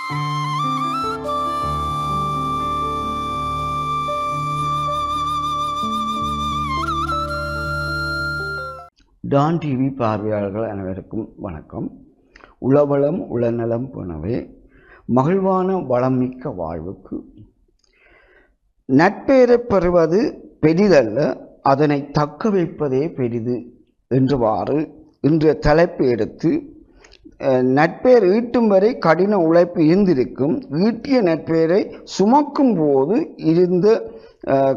Don TV பார்வையாளர்கள் அனைவருக்கும் வணக்கம். உளவளம் உளநலம் போனவே மகிழ்வான வளமிக்க வாழ்வுக்கு நட்பெயரை பெறுவது பெரிதல்ல, அதனை தக்க வைப்பதே பெரிது என்றவாறு இன்றைய தலைப்பு எடுத்து, நட்பெயர் ஈட்டும் வரை கடின உழைப்பு இருந்திருக்கும், ஈட்டிய நட்பெயரை சுமக்கும் போது இருந்த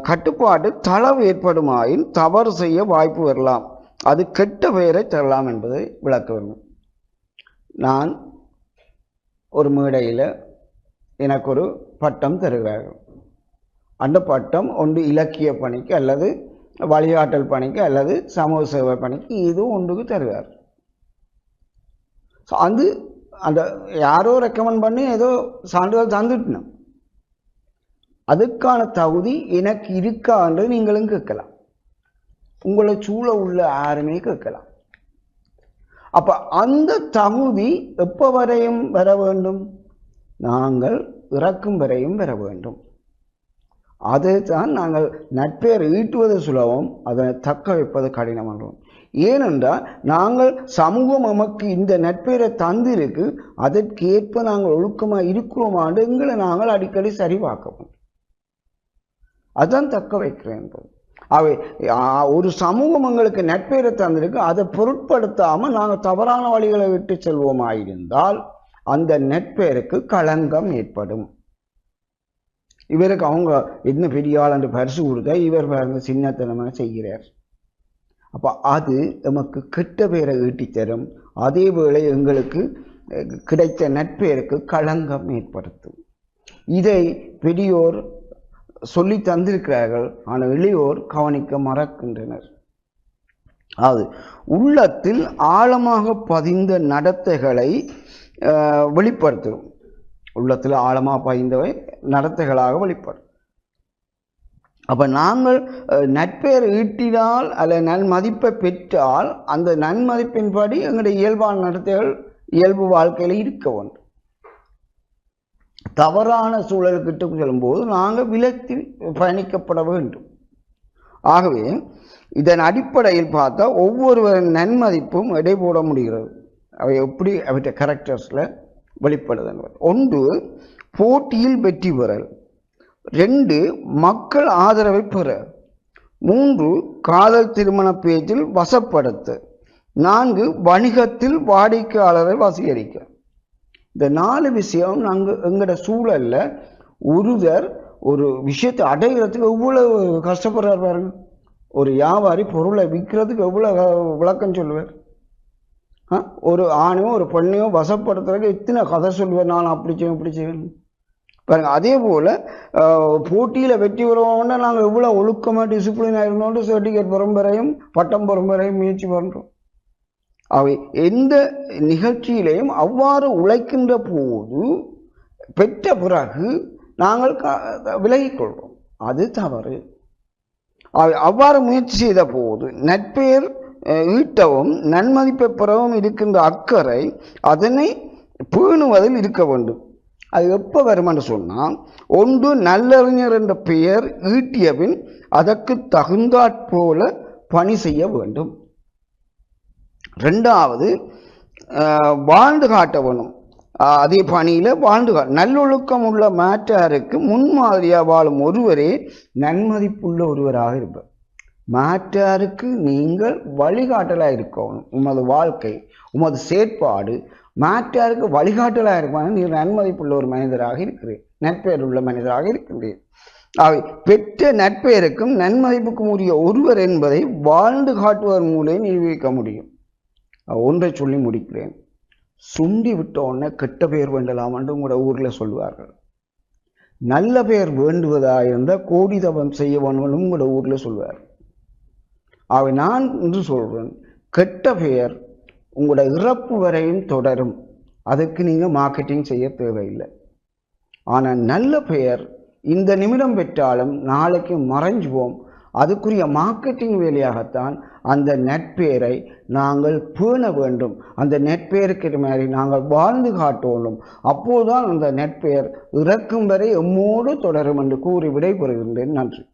கட்டுப்பாடு தளவு ஏற்படுமாயின் தவறு செய்ய வாய்ப்பு வரலாம், அது கெட்ட பெயரை தரலாம் என்பதை விளக்க வேண்டும். நான் ஒரு மேடையில் எனக்கு ஒரு பட்டம் தருகிறார்கள். அந்த பட்டம் ஒன்று இலக்கிய பணிக்கு அல்லது வழிகாட்டல் பணிக்கு அல்லது சமூக சேவை பணிக்கு இது ஒன்றுக்கு தருவார். ஸோ அந்த யாரோ ரெக்கமெண்ட் பண்ணி ஏதோ சான்றிதழ் தந்துட்டணும், அதுக்கான தகுதி எனக்கு இருக்கா என்று நீங்களும் கேட்கலாம், உங்களை சூழ உள்ள யாருமே கேட்கலாம். அப்ப அந்த தகுதி எப்போ வரையும் வர வேண்டும்? நாங்கள் இறக்கும் வரையும் வர வேண்டும். அதை தான் நாங்கள் நட்பெயர் ஈட்டுவது சுலபம், அதனை தக்க வைப்பது கடினம் என்றோம். ஏனென்றால் நாங்கள் சமூகம் நமக்கு இந்த நட்பெயரை தந்திருக்கு, அதற்கேற்ப நாங்கள் ஒழுக்கமாக இருக்கிறோமாண்டு எங்களை நாங்கள் அடிக்கடி சரிபார்க்க, அதுதான் தக்க வைக்கிறேன் என்பது. அவை ஒரு சமூகம் எங்களுக்கு நட்பெயரை தந்திருக்கு, அதை பொருட்படுத்தாமல் நாங்கள் தவறான வழிகளை விட்டு செல்வோமாயிருந்தால் அந்த நட்பெயருக்கு களங்கம் ஏற்படும். இவருக்கு அவங்க என்ன பெரிய ஆள் என்று பரிசு கொடுத்தா இவர் பாருங்க சின்னத்தனமாக செய்கிறார். அப்போ அது நமக்கு கெட்ட பெயரை ஈட்டித்தரும், அதே வேளை எங்களுக்கு கிடைத்த நட்பெயருக்கு களங்கம் ஏற்படுத்தும். இதை பெரியோர் சொல்லி தந்திருக்கிறார்கள், ஆனால் இளையோர் கவனிக்க மறக்கின்றனர். அது உள்ளத்தில் ஆழமாக பதிந்த நடத்தைகளை வெளிப்படுத்தும். உள்ளத்தில் ஆழமாக பதிந்தவை நடத்தைகளாக வெளிப்படும். அப்ப நாங்கள் நட்பெயர் ஈட்டினால் அல்ல நன்மதிப்பை பெற்றால் அந்த நன்மதிப்பின்படி எங்களுடைய இயல்பான நடத்தைகள் இயல்பு வாழ்க்கையில் இருக்க வேண்டும். தவறான சூழலுக்கிட்டு செல்லும்போது நாங்கள் விலக்கி பயணிக்கப்பட வேண்டும். ஆகவே இதன் அடிப்படையில் பார்த்தா ஒவ்வொருவரின் நன்மதிப்பும் எடை போட முடிகிறது. அவை எப்படி அவற்றை கேரக்டர்ஸில் வெளிப்படுதல். ஒன்று, போட்டியில் வெற்றி பெறல். 2, மக்கள் ஆதரவை பெற. 3, காதல் திருமண பேச்சில் வசப்படுத்த. 4, வணிகத்தில் வாடிக்கையாளரை வசீகரிக்க. இந்த 4 விஷயம் நாங்கள் எங்களோட சூழல்ல ஒருவர் ஒரு விஷயத்தை அடைகிறதுக்கு எவ்வளவு கஷ்டப்படுறார் பாருங்க. ஒரு வியாபாரி பொருளை விற்கிறதுக்கு எவ்வளவு விளக்கம் சொல்லுவார். ஒரு ஆணையோ ஒரு பெண்ணையோ வசப்படுத்துறதுக்கு எத்தனை கதை சொல்லுவார், நான் அப்படி செய்வேன் இப்படி செய்வேன் பாருங்க. அதே போல போட்டியில வெற்றி பெறுவோம்னா நாங்கள் எவ்வளவு ஒழுக்கமா டிசிப்ளினா இருந்தோம், சர்டிஃபிகேட் பெறும் வரையும் பட்டம் பெறும் வரையும் முயற்சி பண்றோம். அவை எந்த நிகழ்ச்சியிலையும் அவ்வாறு உழைக்கின்ற போது பெற்ற பிறகு நாங்கள் விலகிக் கொள்வோம், அது தவறு. அவ்வாறு முயற்சி செய்த போது நட்பெயர் ஈட்டவும் நன்மதிப்பை பெறவும் இருக்கின்ற அக்கறை அதனை பேணுவதில் இருக்க வேண்டும். அது எப்போ வரும் என்று சொன்னால், ஒன்று, நல்லறிஞர் என்ற பெயர் ஈட்டியபின் அதற்கு தகுந்தாற்போல பணி செய்ய வேண்டும். 2வது, வாழ்ந்து காட்ட வேணும். அதே பணியில் வாழ்ந்து நல்லொழுக்கம் உள்ள மாற்றாருக்கு முன்மாதிரியாக வாழும் ஒருவரே நன்மதிப்புள்ள ஒருவராக இருப்பார். மாற்றாருக்கு நீங்கள் வழிகாட்டலாக இருக்கணும். உமது வாழ்க்கை உமது செயற்பாடு மாற்றாருக்கு வழிகாட்டலாக இருப்பாங்க. நீங்கள் நன்மதிப்புள்ள ஒரு மனிதராக இருக்கிறீர், நட்பெயர் உள்ள மனிதராக இருக்கின்றீர். அவை பெற்ற நட்பெயருக்கும் நன்மதிப்புக்கும் உரிய ஒருவர் என்பதை வாழ்ந்து காட்டுவதன் மூலம் நிரூபிக்க முடியும். ஒன்றை சொல்லி முடிக்கிறேன். சுண்டி விட்ட உடனே கெட்ட பெயர் வேண்டலாம் என்று உங்களோட ஊரில் சொல்லுவார்கள். நல்ல பெயர் வேண்டுவதாக இருந்தால் கோடி தவம் செய்ய வேணும் உங்களோட ஊரில் சொல்வார். அவை நான் என்று சொல்றேன், கெட்ட பெயர் உங்களோட இறப்பு வரையும் தொடரும். அதுக்கு நீங்கள் மார்க்கெட்டிங் செய்ய தேவையில்லை. ஆனால் நல்ல பெயர் இந்த நிமிடம் பெற்றாலும் நாளைக்கு மறைஞ்சுவோம். அதுக்குரிய மார்க்கெட்டிங் வேலையாகத்தான் அந்த நட்பெயரை நாங்கள் பேண வேண்டும். அந்த நட்பெயருக்கு மாதிரி நாங்கள் வாழ்ந்து காட்டணும். அப்போதுதான் அந்த நட்பெயர் இறக்கும் வரை எம்மோடு தொடரும் என்று கூறி விடைபெறுகின்றேன். நன்றி.